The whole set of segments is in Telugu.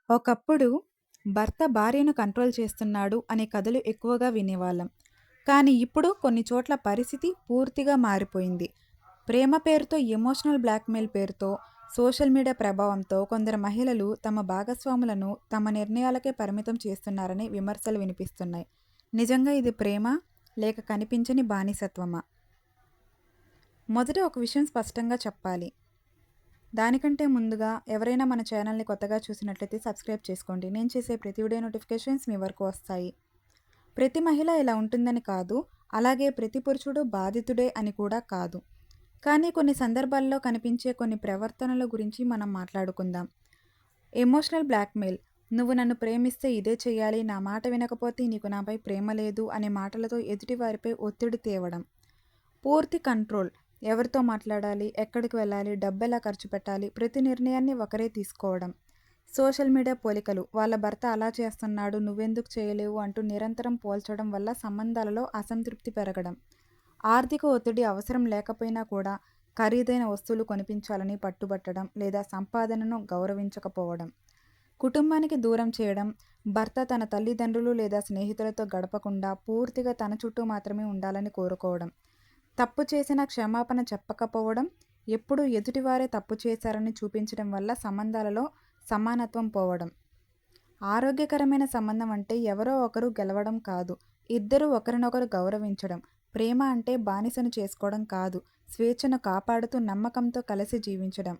ఒకప్పుడు భర్త భార్యను కంట్రోల్ చేస్తున్నాడు అనే కథలు ఎక్కువగా వినేవాళ్ళం. కానీ ఇప్పుడు కొన్ని చోట్ల పరిస్థితి పూర్తిగా మారిపోయింది. ప్రేమ పేరుతో, ఎమోషనల్ బ్లాక్‌మెయిల్ పేరుతో, సోషల్ మీడియా ప్రభావంతో కొందరు మహిళలు తమ భాగస్వాములను తమ నిర్ణయాలకే పరిమితం చేస్తున్నారని విమర్శలు వినిపిస్తున్నాయి. నిజంగా ఇది ప్రేమ? లేక కనిపించని బానిసత్వమా? మొదట ఒక విషయం స్పష్టంగా చెప్పాలి. దానికంటే ముందుగా ఎవరైనా మన ఛానల్‌ని కొత్తగా చూసినట్లయితే సబ్స్క్రైబ్ చేసుకోండి. నేను చేసే ప్రతి వీడియో నోటిఫికేషన్స్ మీ వరకు వస్తాయి. ప్రతి మహిళ ఇలా ఉంటుందని కాదు, అలాగే ప్రతి పురుషుడు బాధితుడే అని కూడా కాదు. కానీ కొన్ని సందర్భాల్లో కనిపించే కొన్ని ప్రవర్తనల గురించి మనం మాట్లాడుకుందాం. Emotional blackmail. "నువ్వు నన్ను ప్రేమిస్తే ఇదే చెయ్యాలి, నా మాట వినకపోతే నీకు నాపై ప్రేమ లేదు" అనే మాటలతో ఎదుటివారిపై ఒత్తిడి తేవడం. పూర్తి కంట్రోల్. ఎవరితో మాట్లాడాలి, ఎక్కడికి వెళ్ళాలి, డబ్బెలా ఖర్చు పెట్టాలి, ప్రతి నిర్ణయాన్ని ఒకరే తీసుకోవడం. సోషల్ మీడియా పోలికలు. వాళ్ళ భర్త అలా చేస్తున్నాడు, నువ్వెందుకు చేయలేవు అంటూ నిరంతరం పోల్చడం వల్ల సంబంధాలలో అసంతృప్తి పెరగడం. ఆర్థిక ఒత్తిడి. అవసరం లేకపోయినా కూడా ఖరీదైన వస్తువులు కొనిపించాలని పట్టుబట్టడం లేదా సంపాదనను గౌరవించకపోవడం. కుటుంబానికి దూరం చేయడం. భర్త తన తల్లిదండ్రులు లేదా స్నేహితులతో గడపకుండా పూర్తిగా తన చుట్టూ మాత్రమే ఉండాలని కోరుకోవడం. తప్పు చేసిన క్షమాపణ చెప్పకపోవడం. ఎప్పుడూ ఎదుటివారే తప్పు చేశారని చూపించడం వల్ల సంబంధాలలో సమానత్వం పోవడం. ఆరోగ్యకరమైన సంబంధం అంటే ఎవరో ఒకరు గెలవడం కాదు, ఇద్దరూ ఒకరినొకరు గౌరవించడం. ప్రేమ అంటే బానిసను చేసుకోవడం కాదు, స్వేచ్ఛను కాపాడుతూ నమ్మకంతో కలిసి జీవించడం.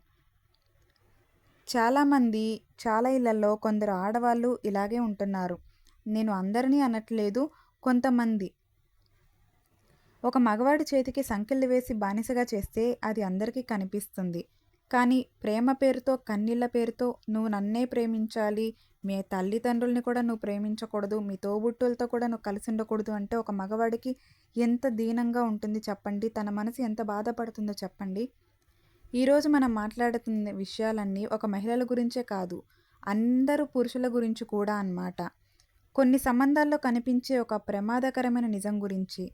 చాలా ఇళ్లలో కొందరు ఆడవాళ్ళు ఇలాగే ఉంటున్నారు. నేను అందరినీ అనట్లేదు, కొంతమంది. ఒక మగవాడి చేతికి సంకెళ్ళు వేసి బానిసగా చేస్తే అది అందరికీ కనిపిస్తుంది. కానీ ప్రేమ పేరుతో, కన్నీళ్ల పేరుతో "నువ్వు నన్నే ప్రేమించాలి, మీ తల్లిదండ్రుల్ని కూడా నువ్వు ప్రేమించకూడదు, మీ తోబుట్టువులతో కూడా నువ్వు కలిసి ఉండకూడదు" అంటే ఒక మగవాడికి ఎంత దీనంగా ఉంటుంది చెప్పండి, తన మనసు ఎంత బాధపడుతుందో చెప్పండి. ఈరోజు మనం మాట్లాడుతున్న విషయాలన్నీ ఒక మహిళల గురించే కాదు, అందరూ పురుషుల గురించి కూడా అన్నమాట. కొన్ని సంబంధాల్లో కనిపించే ఒక ప్రమాదకరమైన నిజం గురించి.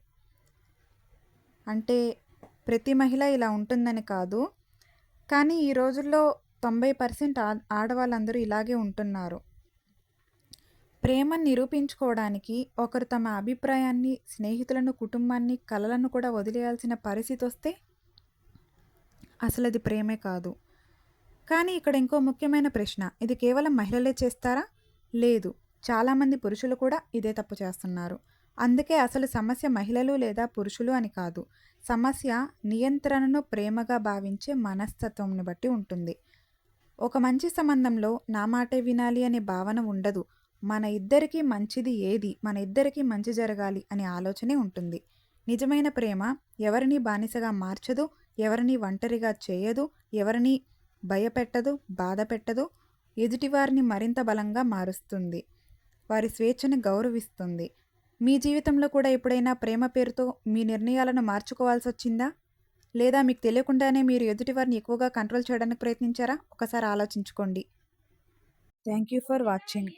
అంటే ప్రతి మహిళ ఇలా ఉంటుందని కాదు, కానీ ఈ రోజుల్లో 90% ఆడవాళ్ళందరూ ఇలాగే ఉంటున్నారు. ప్రేమను నిరూపించుకోవడానికి ఒకరు తమ అభిప్రాయాన్ని, స్నేహితులను, కుటుంబాన్ని, కలలను కూడా వదిలేయాల్సిన పరిస్థితి వస్తే అసలు అది ప్రేమే కాదు. కానీ ఇక్కడ ఇంకో ముఖ్యమైన ప్రశ్న. ఇది కేవలం మహిళలే చేస్తారా? లేదు, చాలామంది పురుషులు కూడా ఇదే తప్పు చేస్తున్నారు. అందుకే అసలు సమస్య మహిళలు లేదా పురుషులు అని కాదు. సమస్య నియంత్రణను ప్రేమగా భావించే మనస్తత్వంని బట్టి ఉంటుంది. ఒక మంచి సంబంధంలో నా మాటే వినాలి అనే భావన ఉండదు. మన ఇద్దరికీ మంచిది ఏది, మన ఇద్దరికీ మంచి జరగాలి అనే ఆలోచనే ఉంటుంది. నిజమైన ప్రేమ ఎవరిని బానిసగా మార్చదు, ఎవరిని ఒంటరిగా చేయదు, ఎవరిని భయపెట్టదు, బాధ పెట్టదు. ఎదుటివారిని మరింత బలంగా మారుస్తుంది, వారి స్వేచ్ఛను గౌరవిస్తుంది. మీ జీవితంలో కూడా ఎప్పుడైనా ప్రేమ పేరుతో మీ నిర్ణయాలను మార్చుకోవాల్సి వచ్చిందా? లేదా మీకు తెలియకుండానే మీరు ఎదుటివారిని ఎక్కువగా కంట్రోల్ చేయడానికి ప్రయత్నించారా? ఒకసారి ఆలోచించుకోండి. Thank you for watching.